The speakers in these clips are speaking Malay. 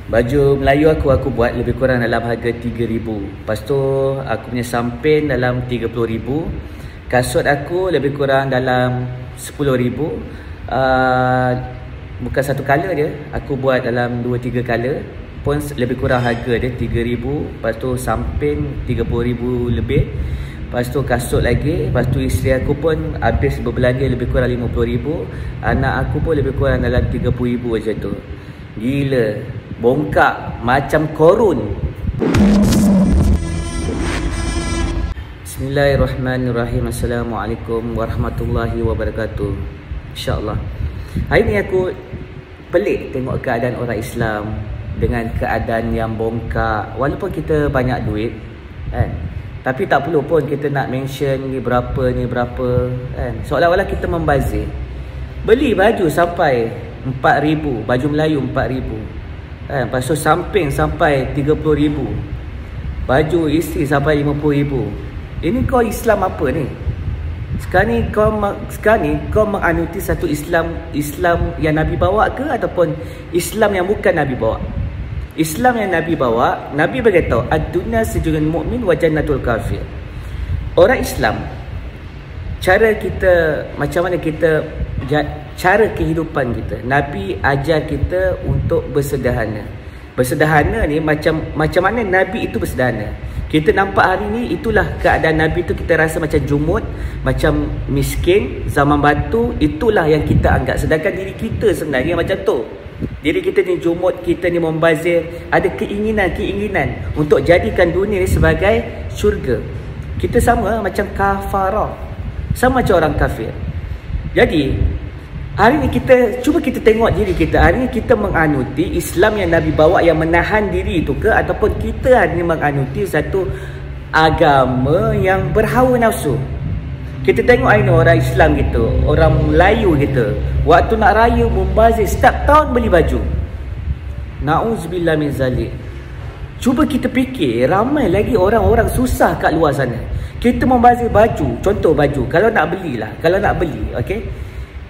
Baju Melayu aku buat lebih kurang dalam harga 3,000. Lepas tu aku punya samping dalam 30,000. Kasut aku lebih kurang dalam 10,000. Bukan satu color dia, aku buat dalam 2-3 color pun lebih kurang harga dia 3,000. Lepas tu samping 30,000 lebih. Lepas tu kasut lagi. Lepas tu isteri aku pun habis berbelanja lebih kurang 50,000. Anak aku pun lebih kurang dalam 30,000 macam tu. Gila, bongkak macam korun. Bismillahirrahmanirrahim. Assalamualaikum warahmatullahi wabarakatuh. InsyaAllah. Hari ni aku pelik tengok keadaan orang Islam dengan keadaan yang bongkak. Walaupun kita banyak duit kan, tapi tak perlu pun kita nak mention ni berapa kan. Seolah-olah kita membazir. Beli baju sampai 4,000, baju Melayu 4,000 kan. Lepas tu samping sampai 30,000, baju isteri sampai 50,000. Ini kau Islam apa ni? Sekarang ni kau menganuti satu Islam yang Nabi bawa ke, ataupun Islam yang bukan Nabi bawa? Islam yang Nabi bawa, Nabi berkata ad-dunya sijnul mu'min wa jannatul kafir. Orang Islam, cara kita, macam mana kita, cara kehidupan kita, Nabi ajar kita untuk bersederhana. Bersederhana ni macam mana Nabi itu bersederhana. Kita nampak hari ni, itulah keadaan Nabi tu. Kita rasa macam jumud, macam miskin, zaman batu. Itulah yang kita anggap. Sedangkan diri kita sebenarnya macam tu. Diri kita ni jumud, kita ni membazir, ada keinginan untuk jadikan dunia ni sebagai syurga. Kita sama macam kafarah, sama macam orang kafir. Jadi hari ni cuba kita tengok diri kita. Hari ni kita menganuti Islam yang Nabi bawa, yang menahan diri itu ke, ataupun kita hari ni menganuti satu agama yang berhawa nafsu. Kita tengok hari ni orang Islam kita, orang Melayu kita, waktu nak raya membazir, setiap tahun beli baju. Na'udzubillah min zalik. Cuba kita fikir, ramai lagi orang-orang susah kat luar sana. Kita membazir baju, contoh baju, kalau nak beli, okey,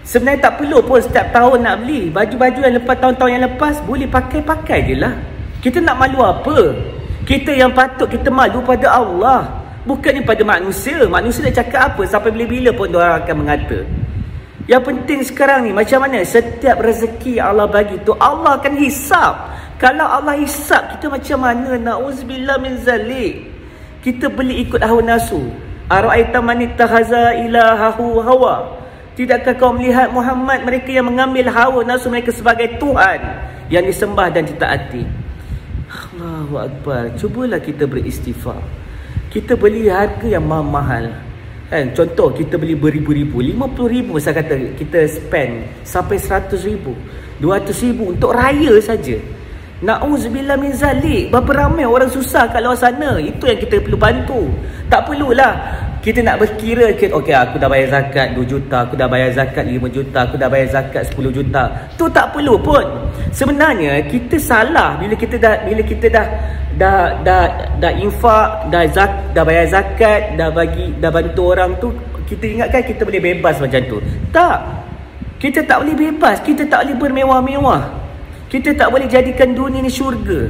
sebenarnya tak perlu pun setiap tahun nak beli. Baju-baju yang lepas, tahun-tahun yang lepas, boleh pakai je lah. Kita nak malu apa? Kita yang patut kita malu pada Allah, bukannya pada manusia. Manusia dah cakap apa, sampai bila-bila pun diorang akan mengata. Yang penting sekarang ni, macam mana setiap rezeki Allah bagi tu, Allah akan hisap. Kalau Allah hisap kita macam mana? Na'udzubillah min zalik. Kita beli ikut hawa nafsu. Ara'aita man ittakhadha ilahahu hawa. Tidakkah kau melihat Muhammad, mereka yang mengambil hawa nafsu mereka sebagai Tuhan yang disembah dan ditaati? Allahu Akbar. Cubalah kita beristighfar. Kita beli harga yang mahal kan. Contoh kita beli beribu-ribu, 50,000 saya kata kita spend sampai 100,000, 200,000 untuk raya saja. Na'udzubillah min zalik. Berapa ramai orang susah kat luar sana. Itu yang kita perlu bantu. Tak perlulah kita nak berkira, okey aku dah bayar zakat 2 juta, aku dah bayar zakat 5 juta, aku dah bayar zakat 10 juta. Tu tak perlu pun. Sebenarnya kita salah bila kita dah infak, dah bayar zakat, dah bantu orang tu, kita ingatkan kita boleh bebas macam tu. Tak. Kita tak boleh bebas, kita tak boleh bermewah-mewah. Kita tak boleh jadikan dunia ni syurga.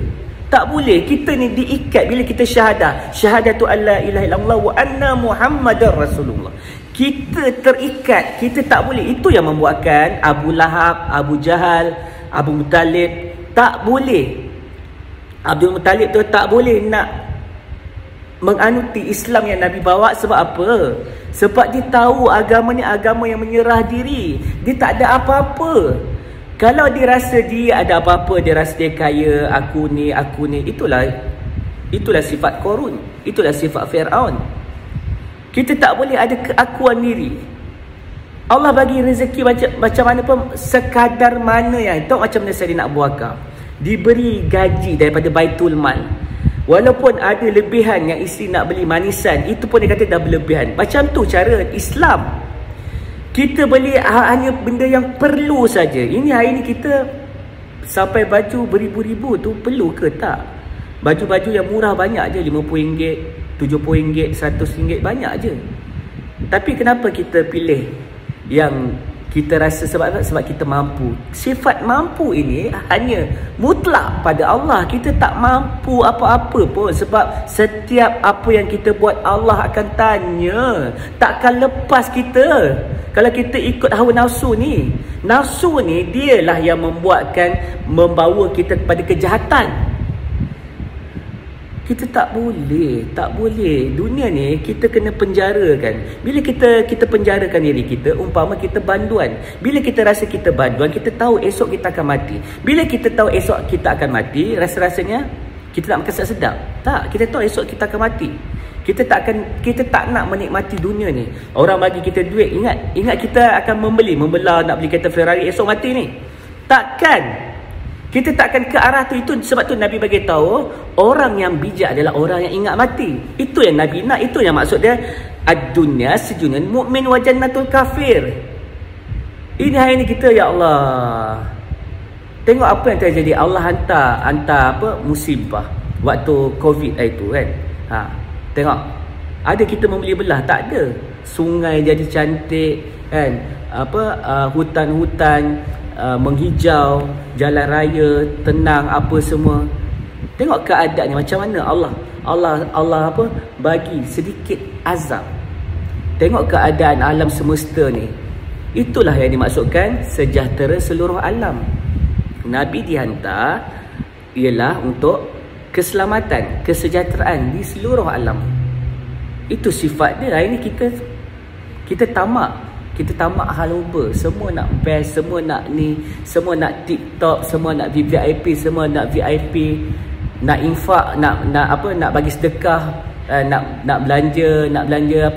Tak boleh. Kita ni diikat bila kita syahadah. Syahadatu an la ilaha illallah wa anna Muhammadar Rasulullah. Kita terikat. Kita tak boleh. Itu yang membuatkan Abu Lahab, Abu Jahal, Abu Muttalib tak boleh. Abdul Muttalib tu tak boleh nak menganuti Islam yang Nabi bawa. Sebab apa? Sebab dia tahu agama ni agama yang menyerah diri. Dia tak ada apa-apa. Kalau dia rasa dia ada apa-apa, dia rasa dia kaya, aku ni, itulah sifat Korun, itulah sifat Fir'aun. Kita tak boleh ada keakuan diri. Allah bagi rezeki macam mana pun, sekadar mana yang, tahu macam mana Saidina Abu Bakar diberi gaji daripada Baitul Mal. Walaupun ada lebihan yang isteri nak beli manisan, itu pun dia kata dah berlebihan. Macam tu cara Islam. Kita beli hanya benda yang perlu saja. Ini hari ni kita sampai baju beribu-ribu tu perlu ke tak? Baju-baju yang murah banyak je, RM50, RM70, RM100 banyak je. Tapi kenapa kita pilih yang Kita rasa sebab kita mampu. Sifat mampu ini hanya mutlak pada Allah. Kita tak mampu apa-apa pun, sebab setiap apa yang kita buat Allah akan tanya. Takkan lepas kita kalau kita ikut hawa nafsu ni. Nafsu ni dialah yang membawa kita kepada kejahatan. Kita tak boleh. Dunia ni kita kena penjarakan. Bila kita penjarakan diri kita, umpama kita banduan. Bila kita rasa kita banduan, kita tahu esok kita akan mati. Bila kita tahu esok kita akan mati, rasa-rasanya kita nak makan sedap. Tak, kita tahu esok kita akan mati. Kita tak nak menikmati dunia ni. Orang bagi kita duit, ingat kita akan membelah nak beli kereta Ferrari esok mati ni. Takkan. Kita takkan ke arah tu. Itu sebab tu Nabi bagi tahu, orang yang bijak adalah orang yang ingat mati. Itu yang Nabi nak, itu yang maksud dia ad-dunya sijunun mu'min wa jannatul kafir. Ini hari ni kita, ya Allah, tengok apa yang terjadi. Allah hantar musibah waktu Covid itu kan. Tengok, ada kita membeli belah, tak ada. Sungai jadi cantik kan, hutan-hutan menghijau, jalan raya tenang, apa semua. Tengok keadaannya macam mana. Allah bagi sedikit azab. Tengok keadaan alam semesta ni. Itulah yang dimaksudkan sejahtera seluruh alam. Nabi dihantar ialah untuk keselamatan, kesejahteraan di seluruh alam. Itu sifat dia. Hari ni kita tamak. Kita tamak hal over. Semua nak best, semua nak ni, semua nak TikTok, semua nak VIP, semua nak VIP, nak infak, nak bagi sedekah, nak belanja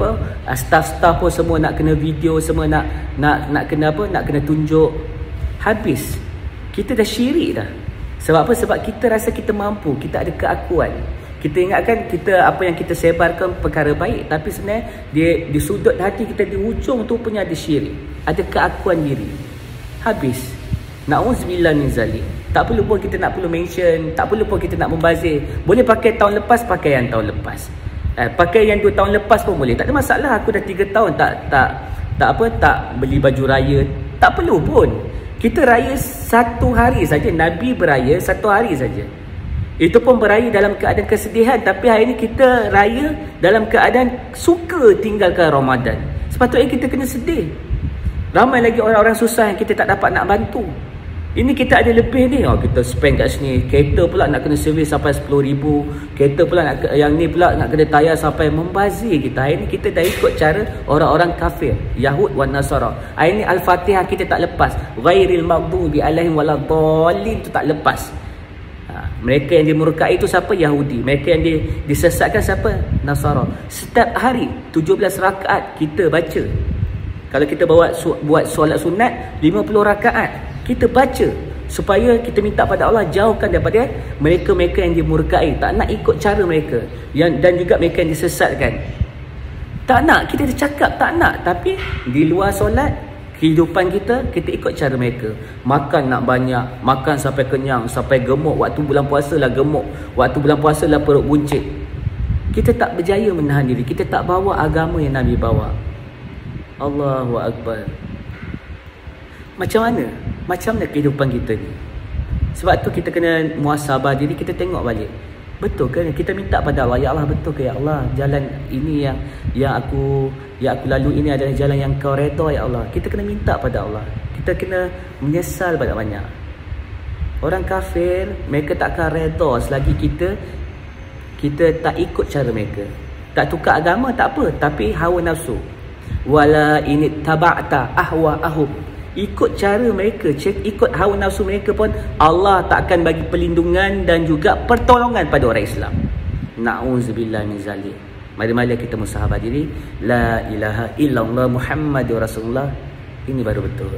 staff-staff pun semua nak kena video, semua nak kena tunjuk. Habis. Kita dah syirik dah. Sebab apa? Sebab kita rasa kita mampu, kita ada keakuan. Kita ingatkan apa yang kita sebarkan perkara baik, tapi sebenarnya di sudut hati kita, di hujung tu punya ada syirik, ada keakuan diri. Habis. Na'udzubillah min zalik. Tak perlu pun kita nak mention, tak perlu pun kita nak membazir. Boleh pakai tahun lepas, pakai yang tahun lepas. Pakai yang 2 tahun lepas pun boleh. Tak ada masalah. Aku dah 3 tahun tak beli baju raya. Tak perlu pun. Kita raya 1 hari saja. Nabi beraya 1 hari saja. Itu pun beraya dalam keadaan kesedihan. Tapi hari ini kita raya dalam keadaan suka tinggalkan Ramadan. Sepatutnya kita kena sedih. Ramai lagi orang-orang susah yang kita tak dapat nak bantu. Ini kita ada lebih ni. Kita spend kat sini. Kereta pula nak kena servis sampai 10,000. Kereta pula yang ni pula nak kena tayar sampai, membazir kita. Hari ini kita dah ikut cara orang-orang kafir, Yahud wa Nasara. Hari ini Al-Fatihah kita tak lepas. Ghairil maghdubi alaihim waladhdallin tu tak lepas. Mereka yang dimurkai itu siapa? Yahudi. Mereka yang disesatkan siapa? Nasara. Setiap hari 17 rakaat kita baca. Kalau kita buat solat sunat 50 rakaat kita baca, supaya kita minta pada Allah jauhkan daripada mereka-mereka yang dimurkai. Tak nak ikut cara mereka, dan juga mereka yang disesatkan. Tak nak, kita dah cakap tak nak. Tapi di luar solat, kehidupan kita ikut cara mereka. Makan nak banyak, makan sampai kenyang, sampai gemuk. Waktu bulan puasa lah gemuk, waktu bulan puasa lah perut buncit. Kita tak berjaya menahan diri. Kita tak bawa agama yang Nabi bawa. Allahu Akbar. Macam mana kehidupan kita ni? Sebab tu kita kena muhasabah diri. Kita tengok balik, betul ke kita minta pada Allah, ya Allah, betul ke ya Allah, jalan ini yang aku lalui ini adalah jalan yang kau redha ya Allah. Kita kena minta pada Allah. Kita kena menyesal banyak-banyak. Orang kafir, mereka takkan redha selagi kita tak ikut cara mereka. Tak tukar agama tak apa, tapi hawa nafsu. Wala in taba'ta ahwa'ahum, ikut cara mereka, ikut hawa nafsu mereka pun, Allah tak akan bagi perlindungan dan juga pertolongan pada orang Islam. Na'udzubillah min zalik. Mari-mari kita musahabah diri. La ilaha illallah Muhammadur Rasulullah. Ini baru betul.